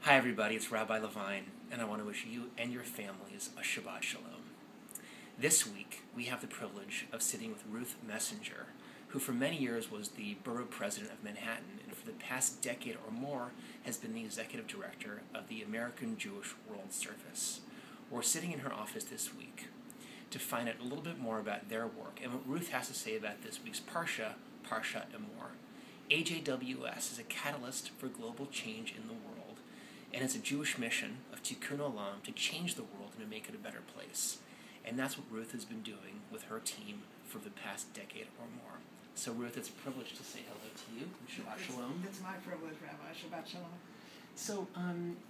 Hi everybody, it's Rabbi Levine, and I want to wish you and your families a Shabbat Shalom. This week, we have the privilege of sitting with Ruth Messinger, who for many years was the borough president of Manhattan, and for the past decade or more has been the executive director of the American Jewish World Service. We're sitting in her office this week to find out a little bit more about their work and what Ruth has to say about this week's Parsha Emor. AJWS is a catalyst for global change in the world, and it's a Jewish mission of Tikkun Olam to change the world and to make it a better place. And that's what Ruth has been doing with her team for the past decade or more. So Ruth, it's a privilege to say hello to you. Shabbat Shalom. It's my privilege, Rabbi. Shabbat Shalom. So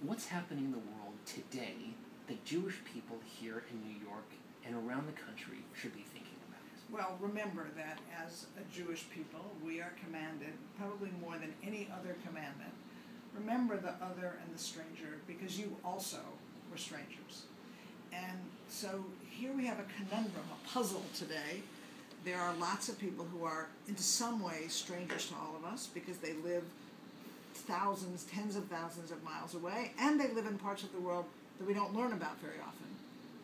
what's happening in the world today that Jewish people here in New York and around the country should be thinking about? Well, remember that as a Jewish people, we are commanded, probably more than any other commandment, remember the other and the stranger, because you also were strangers. And so here we have a conundrum, a puzzle today. There are lots of people who are in some ways strangers to all of us because they live thousands, tens of thousands of miles away, and they live in parts of the world that we don't learn about very often.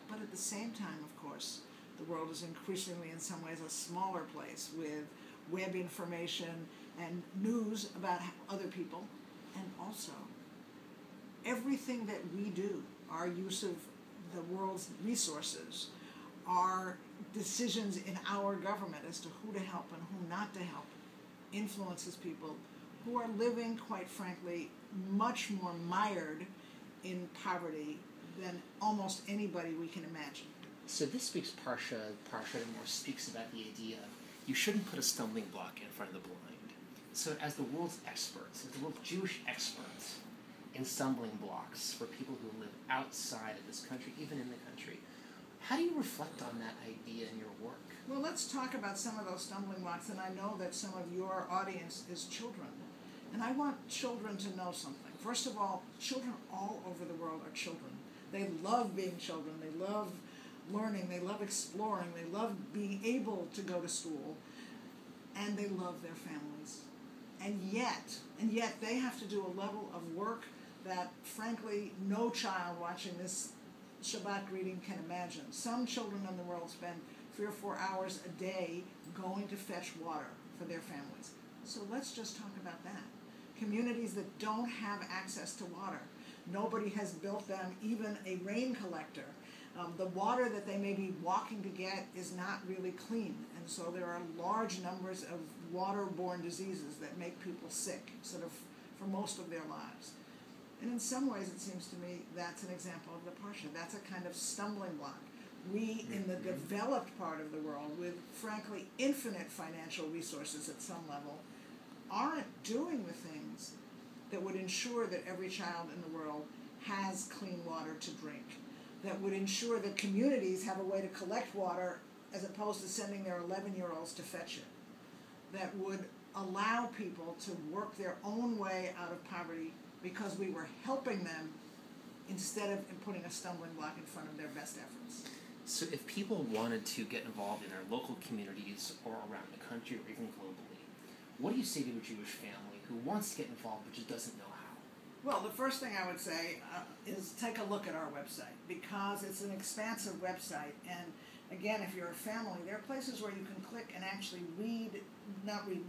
But at the same time, of course, the world is increasingly in some ways a smaller place with web information and news about other people. And also, everything that we do, our use of the world's resources, our decisions in our government as to who to help and who not to help, influences people who are living, quite frankly, much more mired in poverty than almost anybody we can imagine. So this week's Parsha Emor speaks about the idea you shouldn't put a stumbling block in front of the blind. So as the world's experts, as the world's Jewish experts in stumbling blocks for people who live outside of this country, even in the country, how do you reflect on that idea in your work? Well, let's talk about some of those stumbling blocks, and I know that some of your audience is children. And I want children to know something. First of all, children all over the world are children. They love being children. They love learning. They love exploring. They love being able to go to school. And they love their families. And yet they have to do a level of work that, frankly, no child watching this Shabbat reading can imagine. Some children in the world spend 3 or 4 hours a day going to fetch water for their families. So let's just talk about that. Communities that don't have access to water. Nobody has built them even a rain collector. The water that they may be walking to get is not really clean, and so there are large numbers of waterborne diseases that make people sick, sort of for most of their lives. And in some ways, it seems to me, that's an example of the Parsha. That's a kind of stumbling block. We, in the developed part of the world, with, frankly, infinite financial resources at some level, aren't doing the things that would ensure that every child in the world has clean water to drink, that would ensure that communities have a way to collect water as opposed to sending their 11-year-olds to fetch it, that would allow people to work their own way out of poverty because we were helping them instead of putting a stumbling block in front of their best efforts. So if people wanted to get involved in their local communities or around the country or even globally, what do you say to a Jewish family who wants to get involved but just doesn't know how? Well, the first thing I would say is take a look at our website, because it's an expansive website. And again, if you're a family, there are places where you can click and actually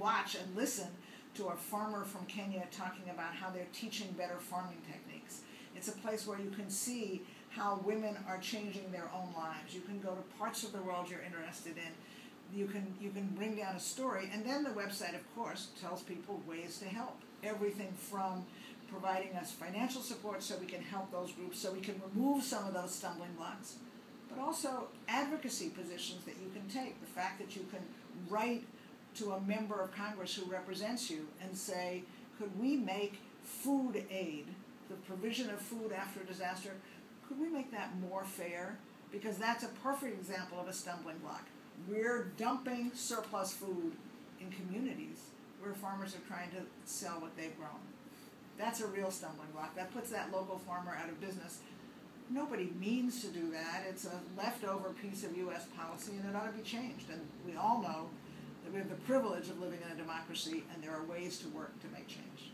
watch and listen to a farmer from Kenya talking about how they're teaching better farming techniques. It's a place where you can see how women are changing their own lives. You can go to parts of the world you're interested in. You can bring down a story, and then the website, of course, tells people ways to help. Everything from providing us financial support so we can help those groups, so we can remove some of those stumbling blocks, but also advocacy positions that you can take. The fact that you can write to a member of Congress who represents you and say, could we make food aid, the provision of food after a disaster, could we make that more fair? Because that's a perfect example of a stumbling block. We're dumping surplus food in communities where farmers are trying to sell what they've grown. That's a real stumbling block. That puts that local farmer out of business. Nobody means to do that. It's a leftover piece of U.S. policy, and it ought to be changed. And we all know that we have the privilege of living in a democracy, and there are ways to work to make change.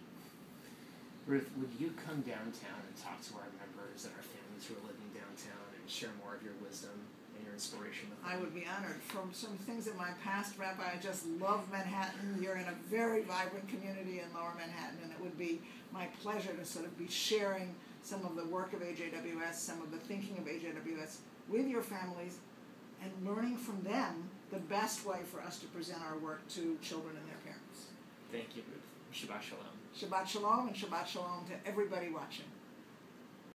Ruth, would you come downtown and talk to our members and our families who are living downtown and share more of your wisdom and your inspiration with them? I would be honored. From some things in my past, Rabbi, I just love Manhattan. You're in a very vibrant community in Lower Manhattan, and it would be my pleasure to sort of be sharing some of the work of AJWS, some of the thinking of AJWS with your families, and learning from them the best way for us to present our work to children and their parents. Thank you, Ruth. Shabbat Shalom. Shabbat Shalom, and Shabbat Shalom to everybody watching.